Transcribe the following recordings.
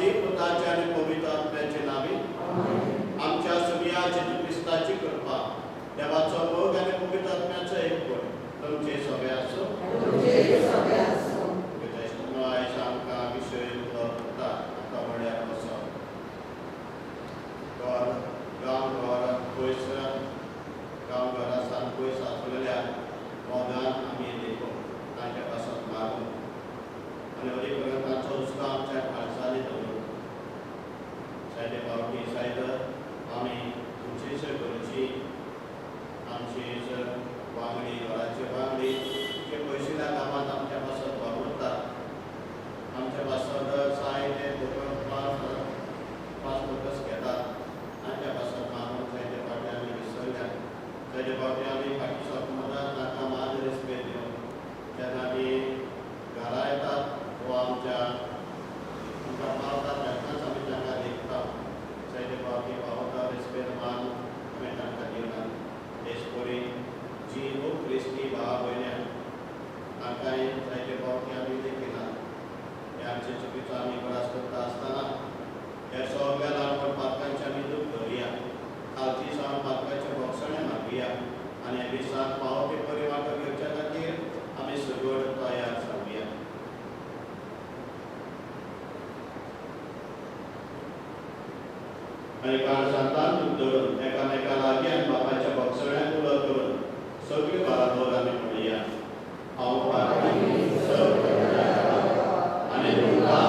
पिताची पुताची आणि पवित्र आत्म्याचे नावे आमच्या सुनिया जेजू ख्रिस्ताची कृपा देवाचो मोग आणि पवित्र आत्म्याचो एकपण तुमचे सगळे असो आयज आमकां विशय उलोवता आतां म्हळ्यार कसो गांव घरा सावन पयस आसलेल्या मोगान आमी देखून तांच्या पासत मारून आनी अदी करून तांचो हुस्को आमच्या हालचाली दवरून सायडे पावटी सायड आमी आमची घरची आमची वांगडी घराचे वांगडी जे पयशिल्ल्या कामांत आमच्या पासत वापरतात आमच्या पासत जायते पास फोकस घेतात आमच्या पासत मारून जायते फावटी आमी विसरल्यात जायते फावटी आमी फाटी सपमदां तांकां मान रेस्पेद दिवन जेन्ना आमी घरा येतात वो आमकां पावतात तेन्नाच आमी तांकां देखतात जायते फावटी पावता रेस्पेद मान आमी तांकां दिनात तेच परीन जी खूब क्रिस्ती भाव भयण्या तांकांय जायते फावटी आमी देखिनात हे आमचे चुकीचो आमी बराच करता आसतना हे सगळ्या ल्हानपण पालकांचे आमी दूख धरुया खालची सावन पालकांचे भोगसणे मागुया आनी हे दिसाक पावो ते बरी वांटो घेवच्या खातीर आमी सगळं तयार जावया आनी काणसांतान दूख धरून एकामेका लागीं आनी बापायच्या भोगसण्याक उलो करून सगळीं बाराबोर आमी म्हणया हांव आनी तुमकां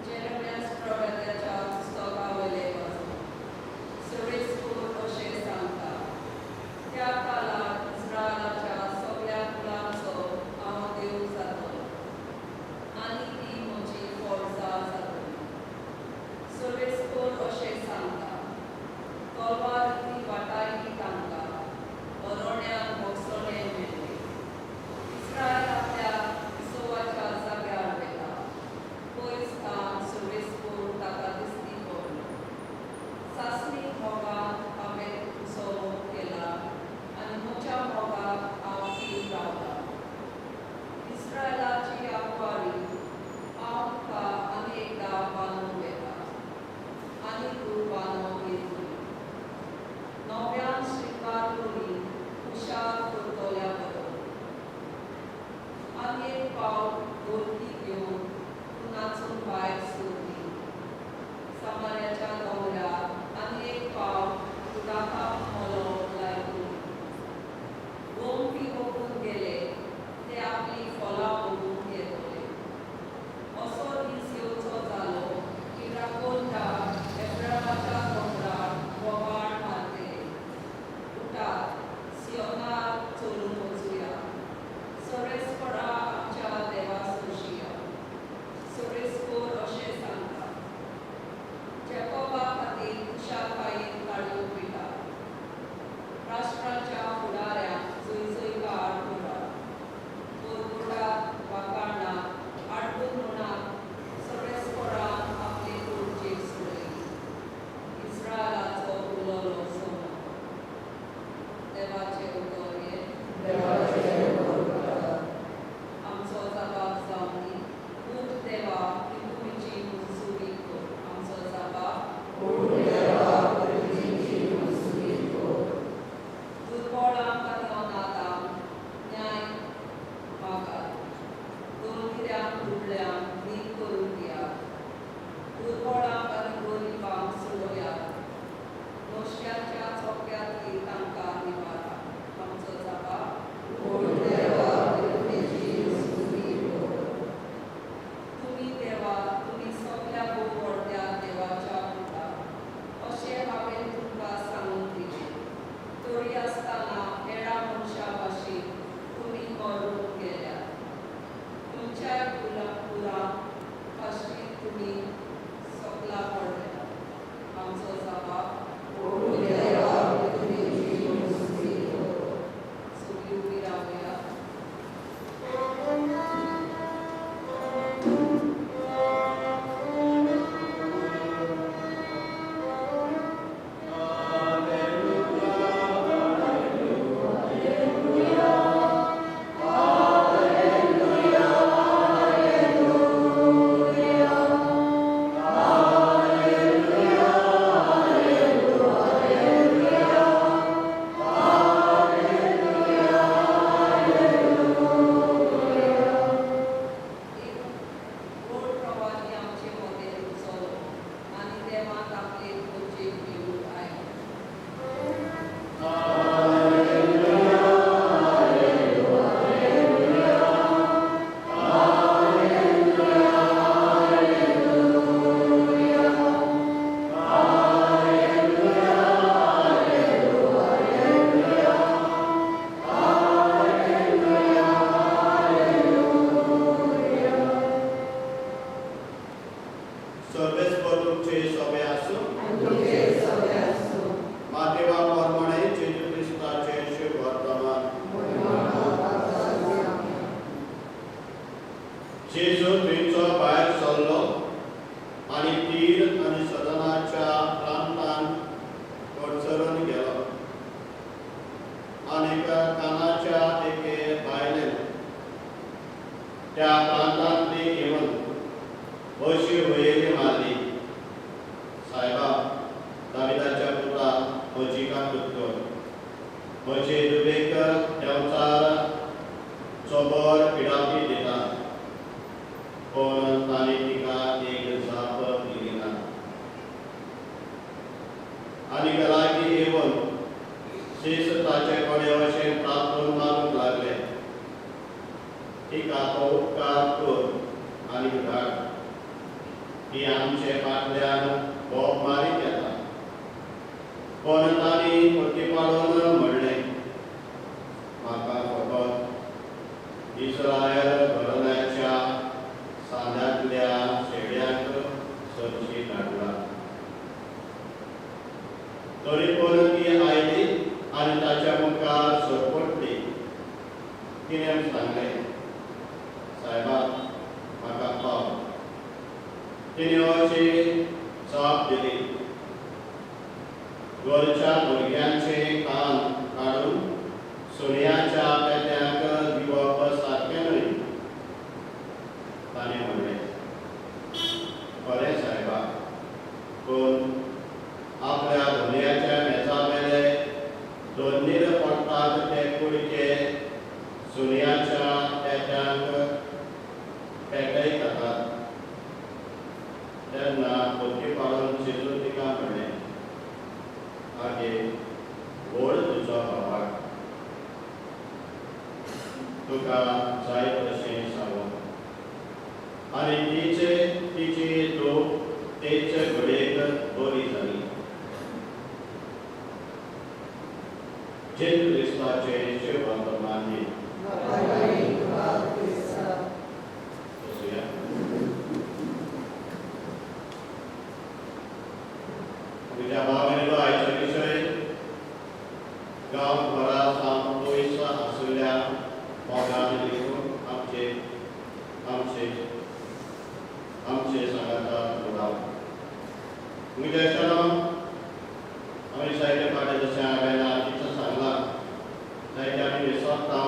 Jeremiah's prophet, the child, दुर्बळांक आनी गरीबांक सोडयात. नोश्यांच्या चोप्यांतली तांकां निवारा. आमचो जाबा तुमी देवा, तुमी सगळ्या व्हडल्या देवाच्या पुता. अशें हांवें तुमकां सांगून दिलें. तरी आसतना हेडा मनशा भाशेन तुमी मरून गेल्यात. तुमच्या पुरा भाशेन तुमी सगळा पडल्यात. आमचो जाबा सगळीं उबी रावया. जेजू थंयचो भायर सरलो आनी तीर आनी सदनाच्या प्रांतांत वडसरून गेलो. आनी कानाच्या एके बायलेन त्या प्रांतांतली येवन अशी होयेली मारली, सायबा, दाविदाच्या पुता, म्हजी काकूत कर. म्हजे दुबेक देंवचार चोबोर पिडापी दिता. पण ताणी तिका एक जाप दिली ना. आनी लागीं येवन शीस ताचे कडेन अशें प्रार्थून मारूंक लागले, तिका तो उपकार कर आनी धाड. ती आमचे फाटल्यान बोब मारीत येता. पण ताणी प्रतिपाडून म्हणलें, म्हाका फकत इस्रायल घराण्याच्या सांद्यांतल्या शेड्याक सरशी धाडला. तरी पण ती आयली आनी ताच्या मुखार सरपटली. तिणें सांगलें, सायबा, म्हाका पाव. तिणें अशी जाप दिली, घरच्या भुरग्यांचे कान काडून सुणयाच्या पेट्यांक दिवप सारकें न्हय. ताणें म्हणलें, बरें सायबा, पूण आपल्या धोनयाच्या मेजा मेले दोनीर पडटात ते कुडके सुणयाच्या पेट्यांक पेटय खातात. तेन्ना पोती पाडून जेजू तिका म्हणलें, आगे व्हड तुजो भावाक, तुका जाय तशें सांगून. आनी तिची धूप तेच घडयेक बरी जाली. जेजू क्रिस्ताचे वर्तमान दिन. तुझ्या भावांनो, आयचो विशय गांवभरा सावन पयस आशिल्ल्या मोगान लिहून आमचे सांगातात उडाव. म्हज्या इश्टानो, आमी जायते फावटी जशें हांवें आदींच सांगलां, जायते आमी विसरतां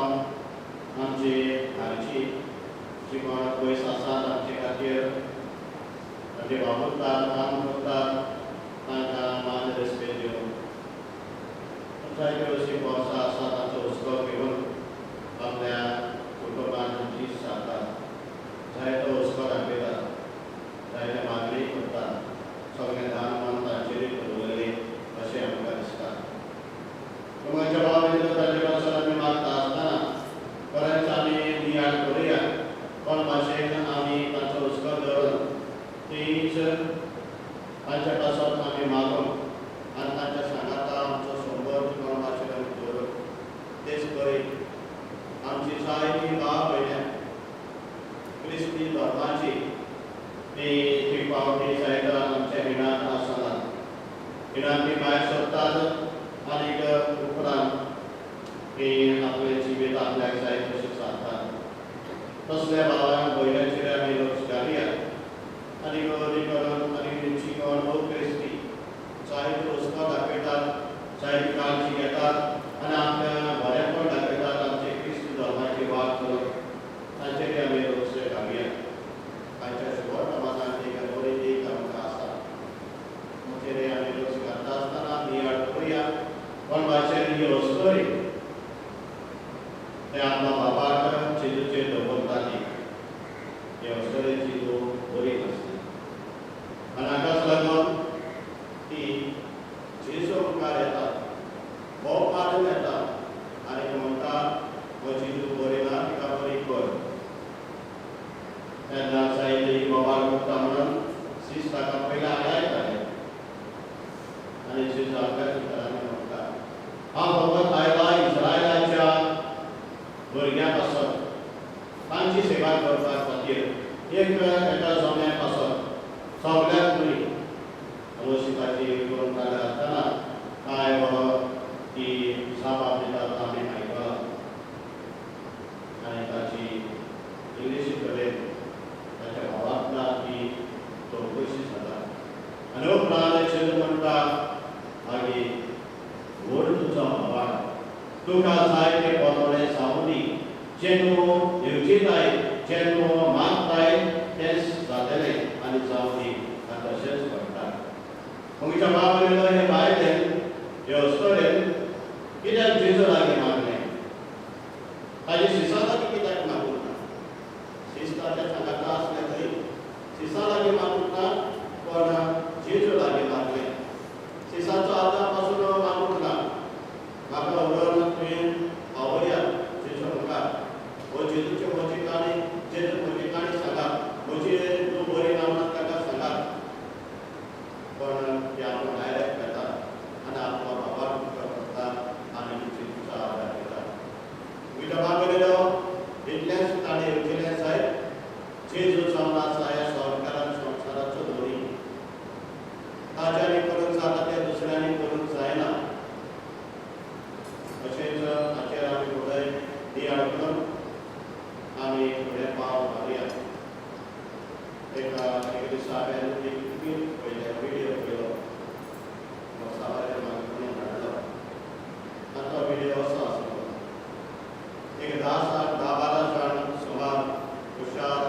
आमची घरची जी कोण पयस आसात आमचे खातीर, आमचे वावुरतात, काम करतात, तांकां मान रेस्पेद दिवन. जायत्यो अशी वर्सां आसात तांचो हुस्को घेवन आपल्या कुटुंबान दीस जातात. जायतो हुस्को दाखयतात, जायते मागणी करतात. तीच तांच्या पासत आमी मागून आनी तांच्या सांगाता आमचो संबंद कर्माचेर आमी दवरप तेच बरे आमची जायती भाव भयण्यां क्रिस्ती धर्माची ती पावटी जायता आमच्या हिणांत आसना हिणांत ती भायर सरतात आनीक उपरांत ती आपलें जिवीत आपल्याक जाय तशें सांगतात तसल्या भावांक भयण्याचेर आमी लक्ष घालया आनी गवरी करून आनी तेंची कोण क्रिस्ती जायत वचपां दाखयतात जायती काळजी घेतात आनी आपल्या बरेपण दाखयतात आमचे क्रिस्ती धर्माची वाट करून तांचेर आमी लक्ष घालया तांच्या शेवट समाजांत एक बरी देख आमकां आसा ताचेर आमी लक्ष घालता आसतना नियाळ करुया पण भाशेन ही वस्तोरी ते आपल्या बापाक जेजूचेर दवरताली हे वस्तोरेची तो बरी नासली आनी हाकाच लागून ती जेजू मुखार येता भोव मारून येता आनी म्हणटा हो जेजू बरी ना तिका बरी कर तेन्ना जायती मोबायल करता म्हणून सीस ताका पयलीं आडायताले आनी जेजू आपल्या भितरांनी म्हणटा हांव फकत आयला इस्रायलाच्या भुरग्यां पासत तांची सेवा करपा खातीर एक एका जम्याक पासत सगळ्यात बरी अवशिकाची करून काडल्या आसतना कांय ती सापां दितात आमी आयकलां आनी ताची इंग्लिशी कडेन ताच्या भावांतला ती चवकशी जाता आनी उपरांत जेजू म्हणटा मागीर व्हड तुजो भावाक तुका जाय ते बोलवणे जावं दी जें तूं दिवचीताय जें तूं मागताय तेंच जातलें आनी जावं दी आनी तशेंच घडटा मगीच्या बाबा हे बायलेन हे अस्तोरेन कित्याक जेजू लागीं मागलें ताजी शिसा लागीं कित्याक मागूंक ना शिस ताच्या सांगाता आसलें थंय शिसा लागीं मागूंक ना पण जेजू लागीं मागलें शिसाचो आदार पासून मागूंक ना म्हाका उडोवन तुवें आवडया जेजू मुखार हो जेजूची म्हजी काणी जेजू म्हजी काणी सांगात म्हजी तूं बरी ना म्हणून ताका सांगात पण ती आपूण डायरेक्ट घेता आनी आपलो बापाक मुखार करता आनी जेजूचो आदार घेता तुमच्या बाबा इतलेंच ताणें येवचेलें जाय जेजू जावन आसा ह्या संस्कारान संवसाराचो दोरी ताच्यानी करूंक जाता तें दुसऱ्यांनी करूंक जायना तशेंच हाचेर आमी फुडें नियाळ करून आमी फुडें पावल घालया एक दिसा हांवें एक क्लीप पयलें विडियो पयलो सावारे मागीर धाडलो आनी तो विडियो असो आसलो एक 10-12 जाण सुमार हुशार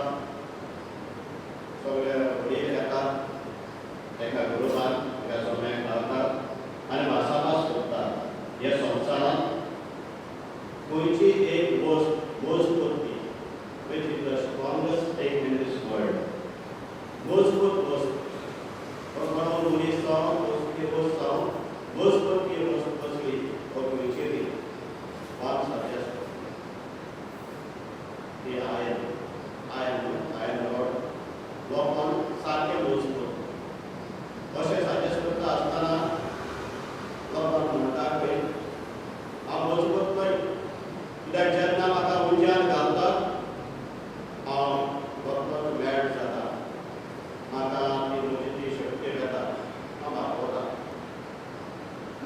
सगळे व्हडीर येतात एका ग्रुपान एका जम्याक घालतात आनी भासाभास करतात ह्या संवसारांत खंयची एक वस्त करपी which is the strongest thing in this world मजबूत वस्त कोणा मनीस जावं वस्तू वस्त जावं मजबूत ती वस्त कसली हो खंयची ती पांच सारकें आसता ती आयन रॉड लोकांक सारकें मजबूत अशें साजेस्ट करता आसतना लोकांक म्हणटा पळय हांव मजबूत पळय कित्याक जेन्ना म्हाका उज्यान घालतात हांव फकत मॅड जाता म्हाका ती म्हजी ती शक्ती येता हांव भागवता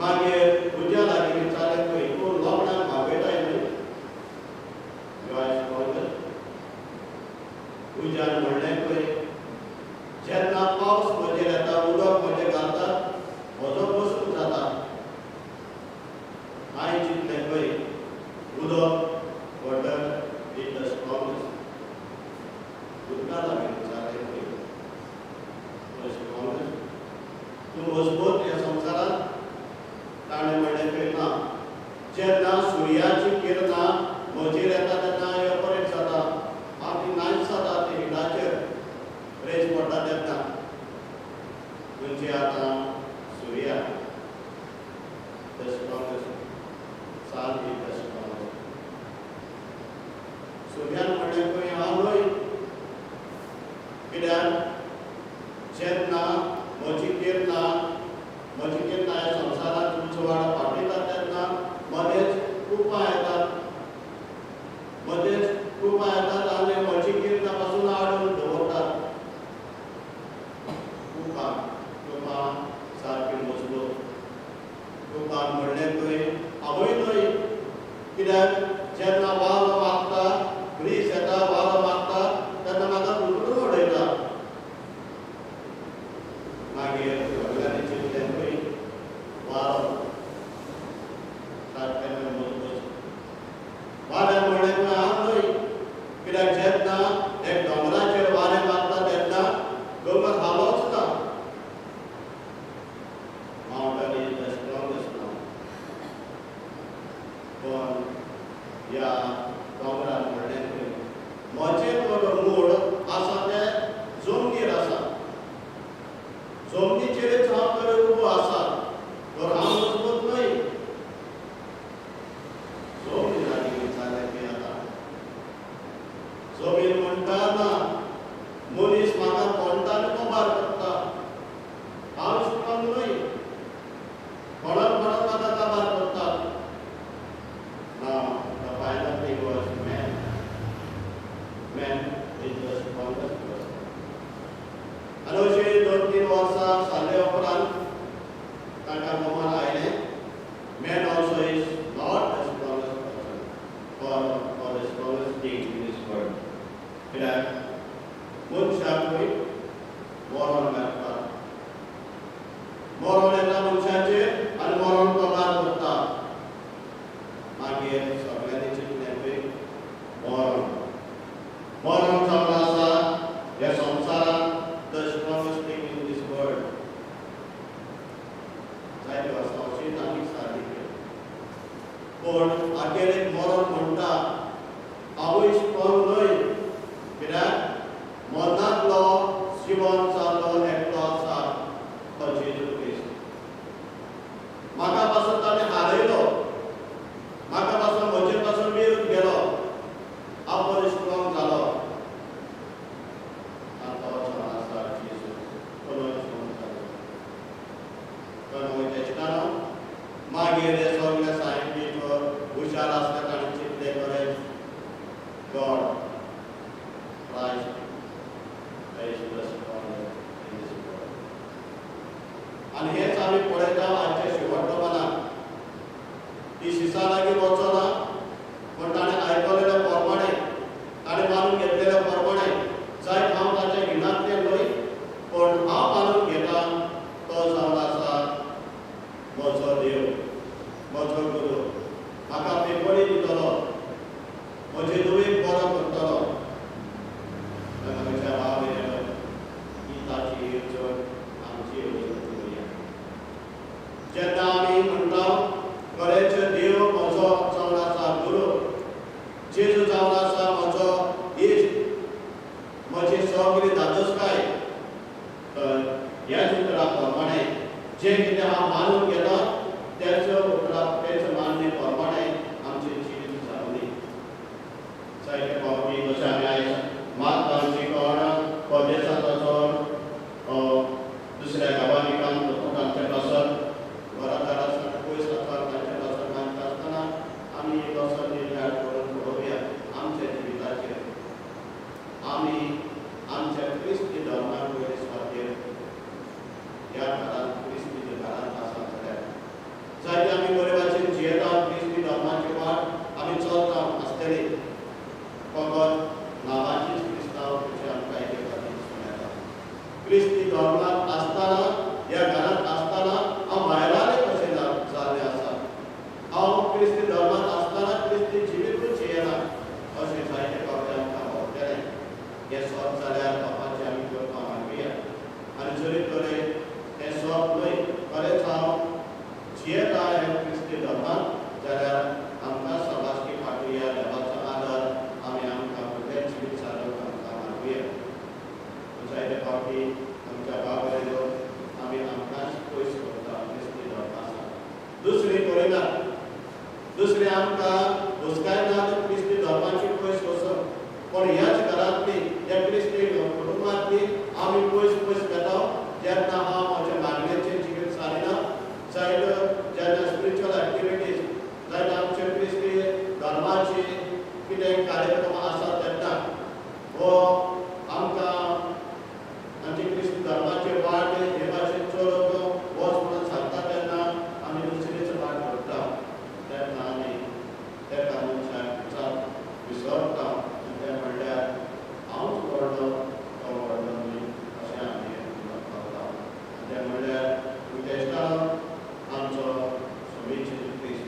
मागीर उज्या लागीं विचारलें पळय तूं लोकडांक भागयताय न्हय उज्यान म्हणलें पळय जेन्ना पावस म्हजेर येता उदक म्हजेर घालतात म्हजो पसून जाता हांवें चिंतलें पळय उदक वॉटर इज द स्ट्रॉंगेस्ट उदका लागीं विचारलें पळय स्ट्रॉंगेस्ट तूं मजबूत ह्या संवसारांत ताणें म्हणलें पळय ना जेन्ना सुर्याची किरणां म्हजेर येता तेन्ना एपरेट जाता हांव ती नायस जाता ती हिटाचेर रेज पडटा तेन्ना म्हणजे आतां सुर्या द स्ट्रॉंगेस्ट सान इज द स्ट्रॉंगेस्ट सुर्यान म्हणलें पळय हांव न्हय कित्याक तुका म्हणलें थंय हांवूय थंय, कित्याक जेन्ना वारो मागता, ग्रीस येता, वारो मागता तेन्ना म्हाका उकडून उडयता. मागीर सगळ्यांनी चिंतलें थंय वारो सारकें मजबूत. वाऱ्यान म्हणलें थंय हांव थंय, कित्याक जेन्ना एक दोंगराचेर वारें मारता तेन्ना दोंगर हालोच ना. Mountain is the strongest mountain. पण ह्या दोंगरार म्हणलें थंय म्हजें तो मूळ आसा तें जमनीर आसा. जमनीचेरच हांव तर उबो आसा, तर हांव मजबूत न्हय. जमनीर आनी जालें तें आतां. जमीन म्हणटा ना, मनीस म्हाका कोणतान कोबार करता, हांव स्ट्रॉंग न्हय. कोणाक म्हाका काबार करता. Now, the final thing was man. Man is the strongest person. आनी अशीं 2-3 वर्सां जाले उपरांत ताका ममान आयलें, man also is not the strongest person or the strongest thing in this world. कित्याक मनशाकूय मरण मेळटा. मरण येता मनशाचेर आनी मरण कोबार करता. मागीर सगळ्यांनी चिंतलें थंय मरण जावन आसा ह्या संवसारांत the strongest thing in this world. जायते वर्सां अशींच आमी सारली केली. पूण आखेर एक मरण म्हणटा हांवूय स्ट्रॉंग न्हय, कित्याक मरणांतलो जिवन जाल्लो एकलो आसा तो जेजू क्रिस्त. म्हाका पासून ताणें हारयलो, म्हाका पासून म्हजे पासून विरुद्ध गेलो, हांव बरो स्ट्रॉंग जालो. आनी तो जावन आसा जेजू, तो स्ट्रॉंग जालो. पण तेचें मागीर हे सगळे सायंटिस्ट हुशार आसले ताणें चिंतलें खरें God Christ is the strongest in this world. आनी हेच आमी पळयता आजच्या शेवटपणान. ती शिसा लागीं वचना, पण ताणें आयकलेल्या प्रमाणे, ताणें मानून घेतलेल्या प्रमाणे, जायत हांव ताच्या गिणांतलें न्हय, पण हांव मानून घेता तो जावन आसा म्हजो देव, म्हजो गुरू. म्हाका पेपडी दितलो, म्हजे दुयेक बरो करतलो. म्हज्या भाव भयणीनो, ही ताची येवजण आमची येवजण करुया. जेन्ना आमी म्हणटा खरेंच देव म्हजो जावन आसा गुरू, जेजू जावन आसा म्हजो इश्ट, म्हजी सगळी दादोसकाय, तर ह्या उतरा प्रमाणे जे कितें हांव मानून घेता तेच मान्य प्रमाणे आमची जीण जावली. जायते फावटी जशें आमी आयज मात शिकोवन परदेसांत वचोन दुसऱ्या गांवांनी काम करता तांचे पासून घरादार आसतना पयस वचोन तांचे पासून मागता आसतना आमी एक असो निर्धार करून पळोवया आमच्या जिविताचेर. आमी आमच्या क्रिस्ती धर्मान वयस खातीर ह्या घरांत क्रिस्ती घरांत आसा जाल्यार जायते आमी बरे भाशेन जियेता क्रिस्ती धर्माची वाट आमी चलता आसतली. फकत नांवाचीच क्रिस्तांव कशी आमकां आयकपाक दिसून येता. क्रिस्ती धर्मांत आसतना, ह्या घरांत आसतना हांव भायराले कशें जाल्लें आसा. हांव क्रिस्ती धर्मांत आसतना क्रिस्ती जिवीतूच जियेना अशें जायते फावटी आमकां भोंवतलें. हें सत जाल्यार बापाचें आमी करपाक मागुया. आनी जरी तरे तें सत न्हय, खरेंच हांव जियेता हे क्रिस्ती धर्मांत, जाल्यार आमकां सभासकी फाटी ह्या देवाचो आदर आमी आमकां फुडलें जिवीत चालूंक आमकां मागुया. जायते फावटी आमच्या भाव भयणीनो आमी आमकांच पयस करता क्रिस्ती धर्मासान. दुसरी करिनात. दुसरी आमकां हुस्काय ना क्रिस्ती धर्माची पयस वचप, पण ह्याच घरांतली त्या क्रिस्ती कुटुंबांतली आमी पयस पयस घेता. जेन्ना हांव म्हज्या मागणेचें जिवीत सारिना, जायत जेन्ना स्पिरिच्युअल एक्टिविटीज, जायत आमचे क्रिस्ती धर्माची कितें कार्यक्रम आसा तेन्ना वो आमकां आमची क्रिस्ती धर्माचे वाट हे भाशेन चलत वच म्हणून सांगता तेन्ना आमी दुसरीच म्हणल्यार उद्देशकान आमचो समेची क्रिस्त,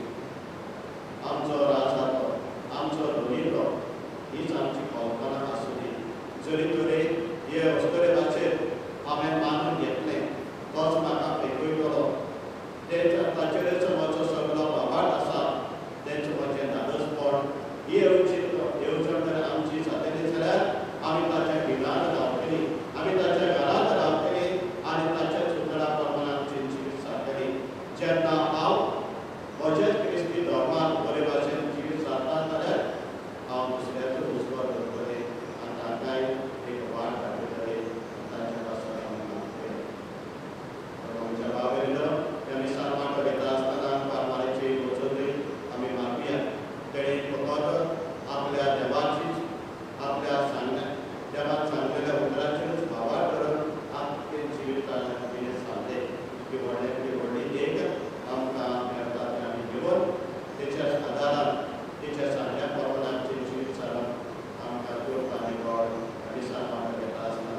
आमचो राजातो, आमचो धोनीतो, हीच आमची कल्पना आसुनी. जरी तरी हे वस्तुरेबाचेर हांवें मानून घेतलें, तोच म्हाका भेटयतलो. ताचेरच म्हजो सगळो वाबाट आसा, तेंचें म्हजें नादसपण. ही येवजण जर आमची जातली जाल्यार आमी ताच्या भिगान रावतलीं, आमी ताच्या घरांत रावतलीं आनी ताच्या सुतळा प्रमाण आमचें जिवीत सारतली. जेन्ना हांव म्हजेच क्रिस्ती धर्मान बरे भाशेन जिवीत सारता जाल्यार हांव दुसऱ्याचो उजवाड करतलें आनी तांकांय एक वाट दाखयतलें. ताच्या पासून आमी मागतले. आमच्या बाबेलो ह्या मिसाल वांटो घेता आसतना कारवारेची वचतूय आमी मागुया. तेणे फकत आपल्या देवाचीच देवान सांगलेल्या उतराचेरच भावार करून आपले जिवितान कितें सांगलें की व्हडली देख आमकां मेळटा तें आमी घेवन तेच्या आदारान तेच्या सांगल्या प्रमाण आमचें जिवीत सारून आमकां करता आनी गॉड मिसाल वांटो घेता आसतना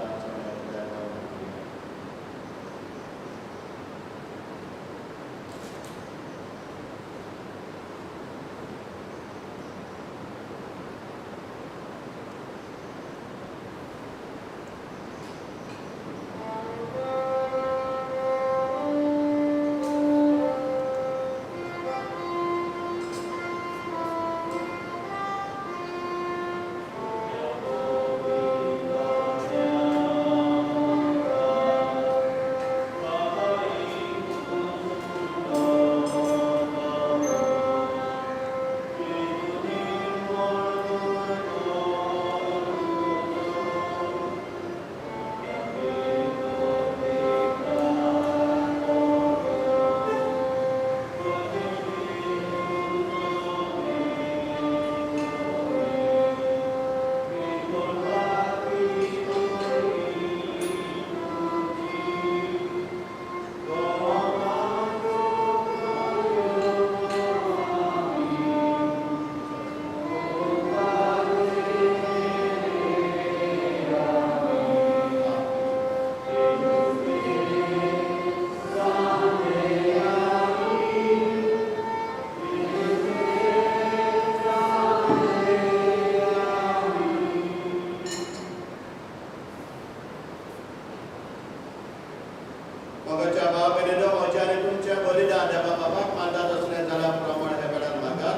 मगाच्या बाबेलो म्हज्या आनी तुमच्या बलिदान देवा बाबाक मानतात असलें जाल्या प्रमाण हे वेळार म्हाका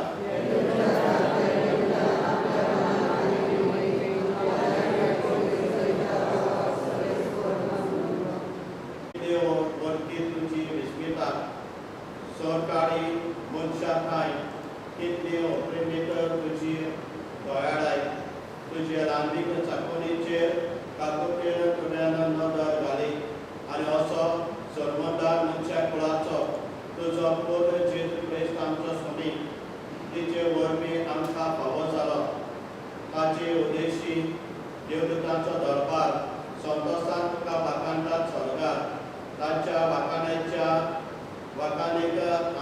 देव वरती तुजी विस्मिता सरकारी मनशाकाय कितली अप्रेमीत तुजी दयाळाय तुजे रांदीक चाकोनीचेर काकुटेन तुज्यान नदर घाली आनी असो सर्वदार मनशा कुळाचो तुजो पुत्र जेजू क्रिस्त आमचो स्वामी तिचे वरवीं आमकां फावो जालो. ताचे उद्देशी देवदूतांचो दरबार संतोशान तुका वाखाणटात स्वर्गार. ताच्या वाखाणेक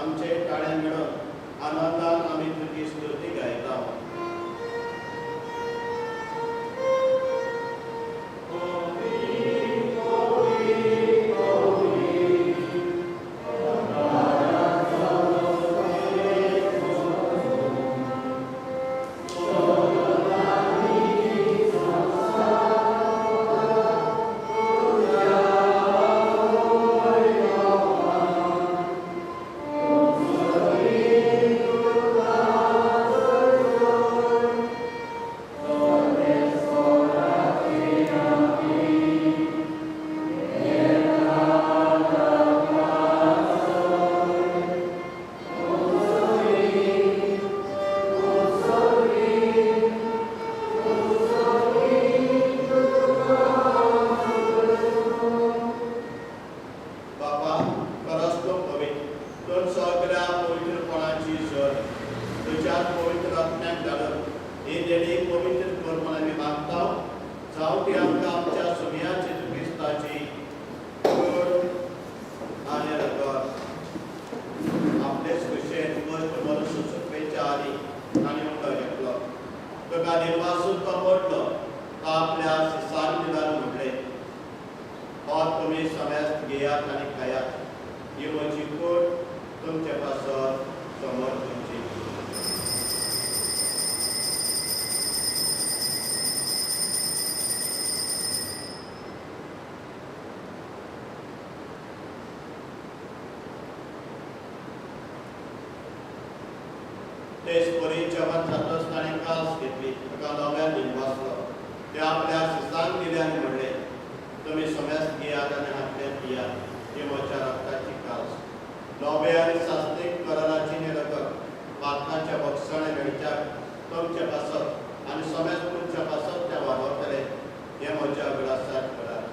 आमचे ताळे मेळून आनंदान आमी तुजी स्तुती गायता. घेयात आणि खायात. ही म्हजी कूड तुमचे पासत समोर तुमची. तेच बरी जेवण जातच ताणें कास घेतली, ताका नव्यान दिनवासलो. ते आपल्या शिसांक दिले आनी म्हणले, तुमी समेस्त घेयात आनी हातले पियात, ही म्हज्या रक्ताची कास. नवे आनी सास्तीक करणाची निरकक पातकाच्या भक्षण मेळच्याक तुमचे पासत आनी समेस्त तुमच्या पासत ते वाडवतले, हे म्हज्या विलासाक करात.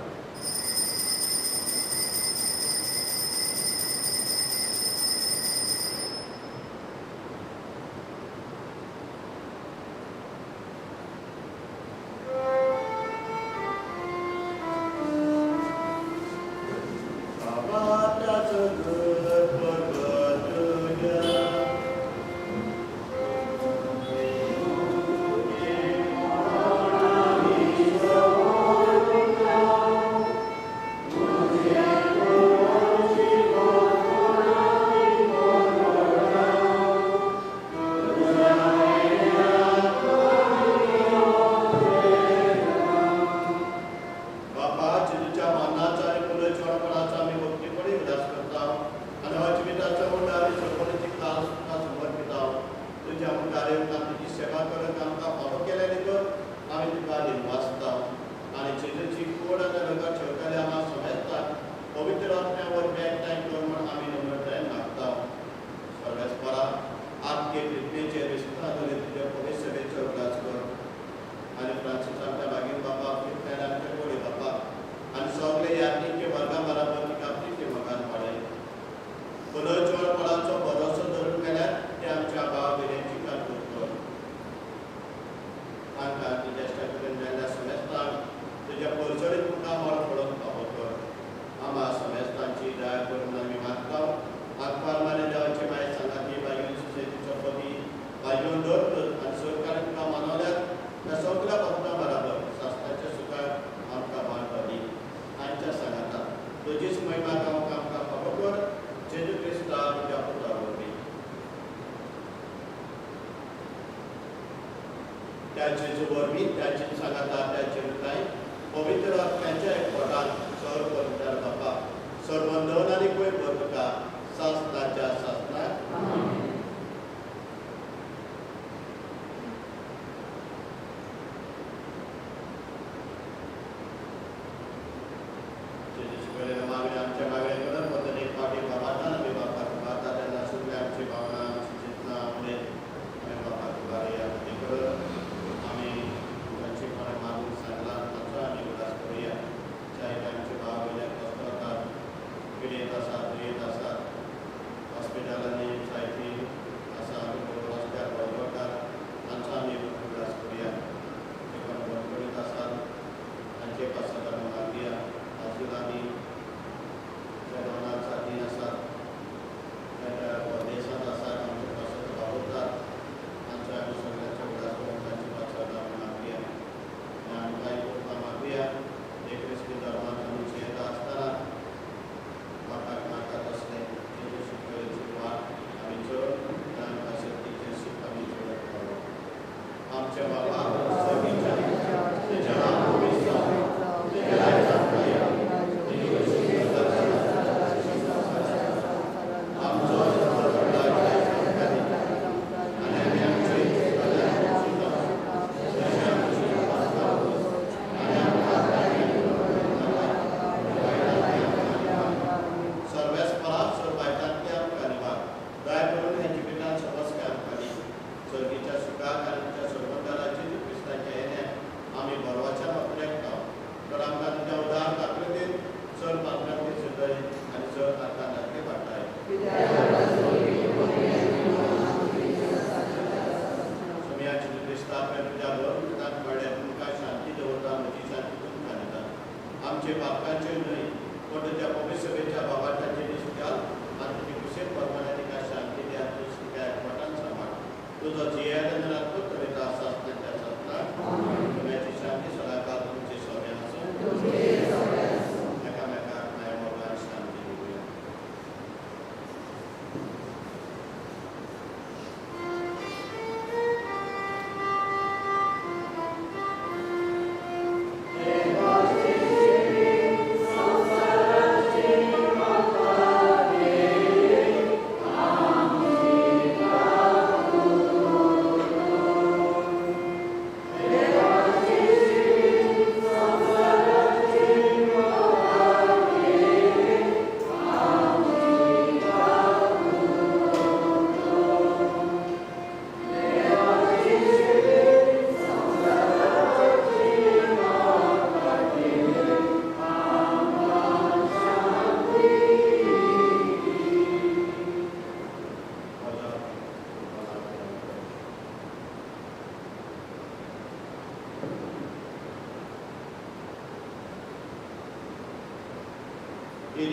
शांती सदाकाळ तुमचे सगळे आसूं. एकामेकाक न्याय मोगान शांती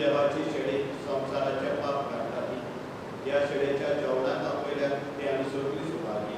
देवाची शेळी संसाराचे पाप काढताली. या शेळेच्या जेवणात आपल्याला ते आम्ही सगळी Subhagi.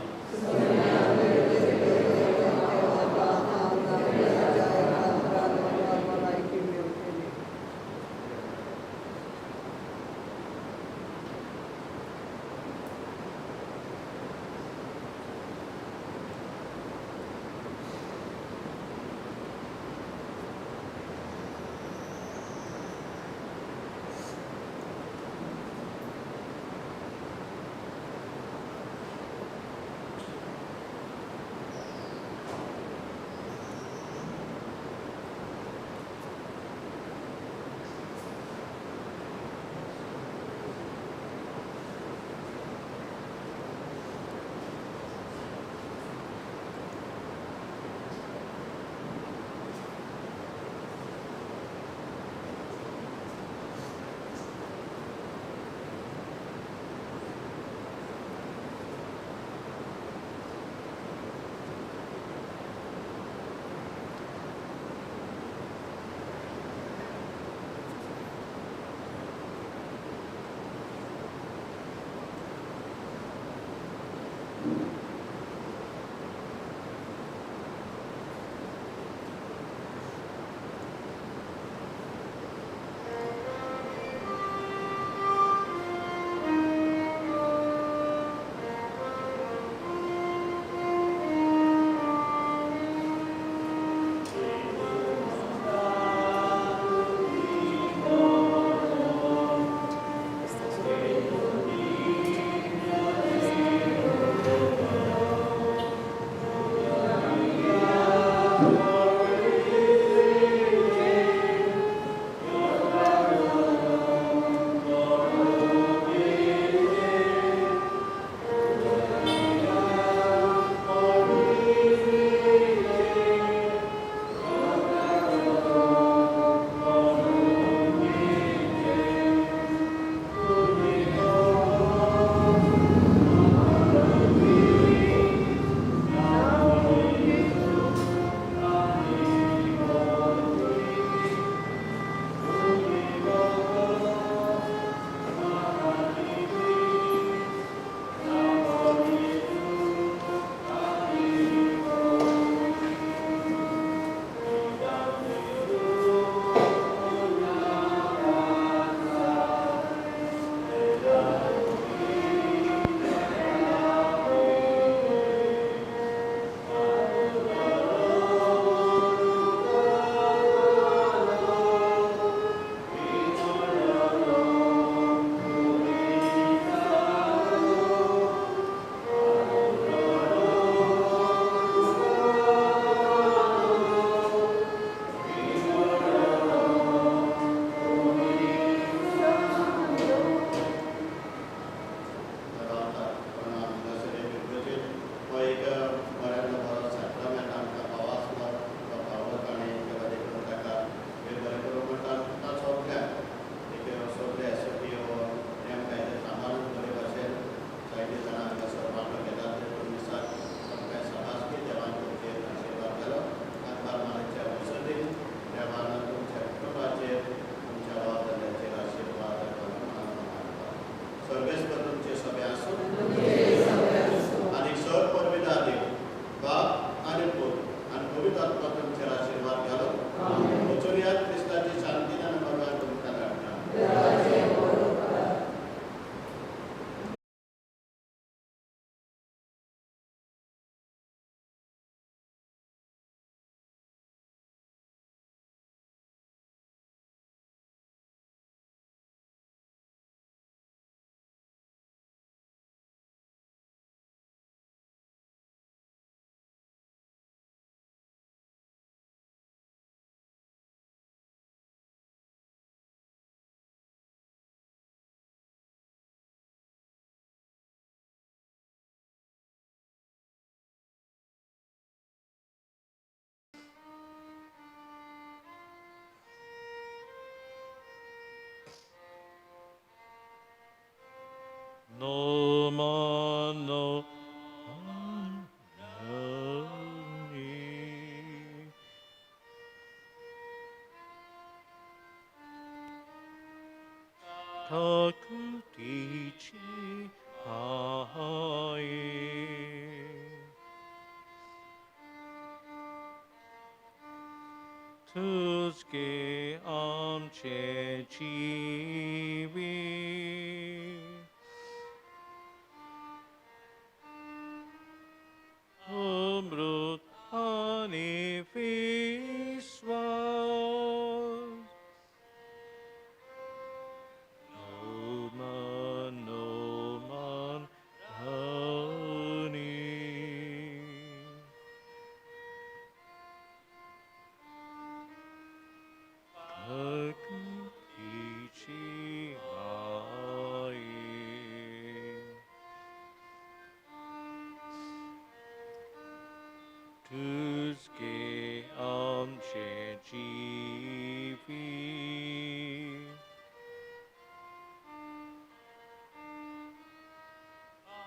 No mano takuti hai. Tuske amche chivi. Umrut ani viswas. No man hani. Ichi ai. Tuske amche chivi.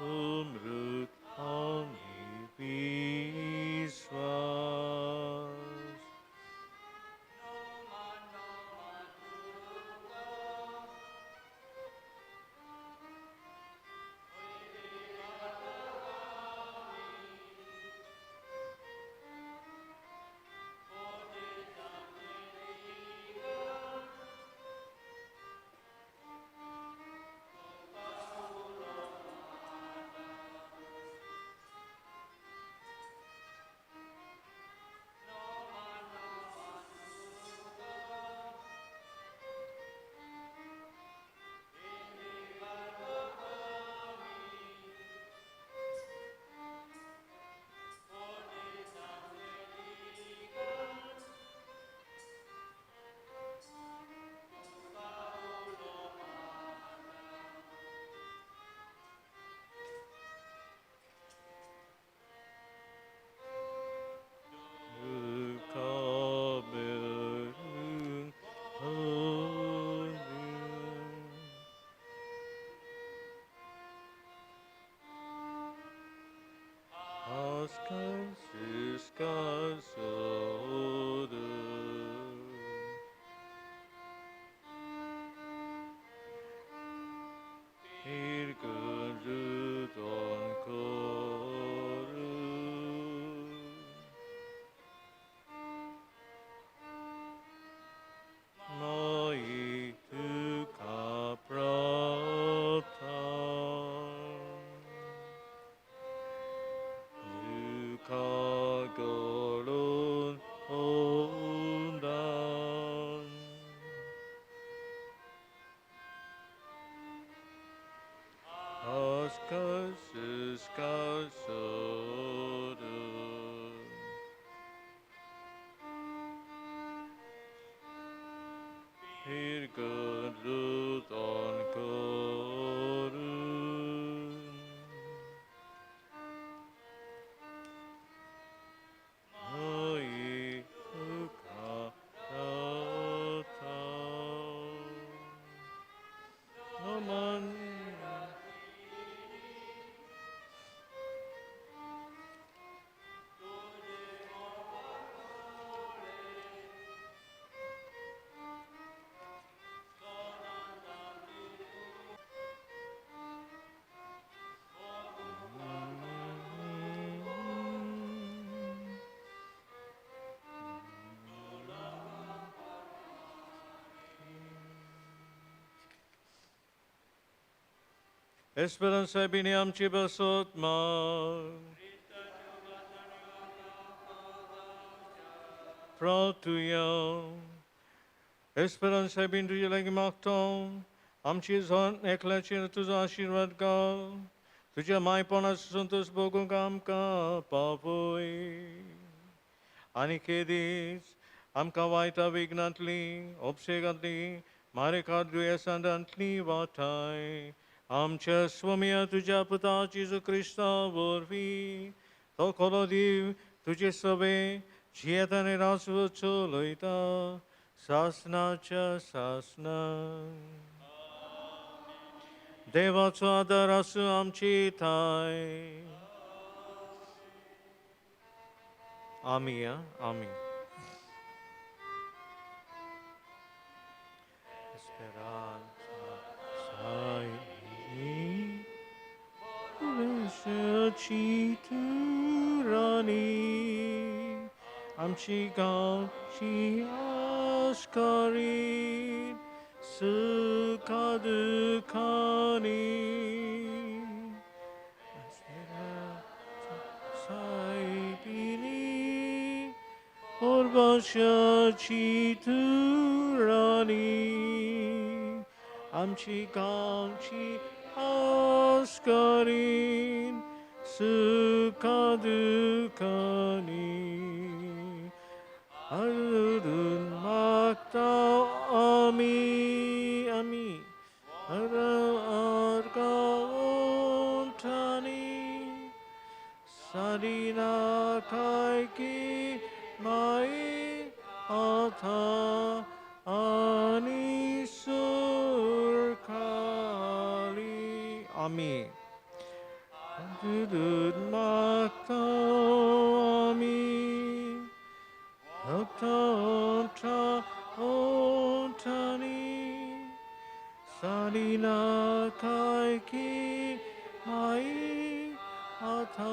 Umrut ani viswas. Mai tuka prata duka golon ondan askas iskasodun Hirgurut korun Mai tuka prata Naman Esperanța bine am ce băsot mă. Pratuia. Esperanța bine tu legi maktom. Am ce zon eklečir tu za aşirvad ka. Tuđe maj ponas suntus Bogu kam ka pavoj. Ani kedis am ka vajta vignatli, obsegatli, mare kadru esandantli vatai. Am ce svomia tuđa puta Iisus Hrista vorvi, to kolodiv tuđe sobe, čijeta rasu čuluita, sasna ce sasna. Deva čada rasu am čitaj. Amin, amin. Esperanța 암시같이 아스카린 스카득하니 사이비니 올바샤치 두라니 암시같이 아스카린 스카득하니 하늘은 막다아미 아미 아라아가온타니 사리나 카이키 마이 아타 아니술카리 아미 하늘은 막다아미 옥타온타 온타니 사리나 카이키 마이 아타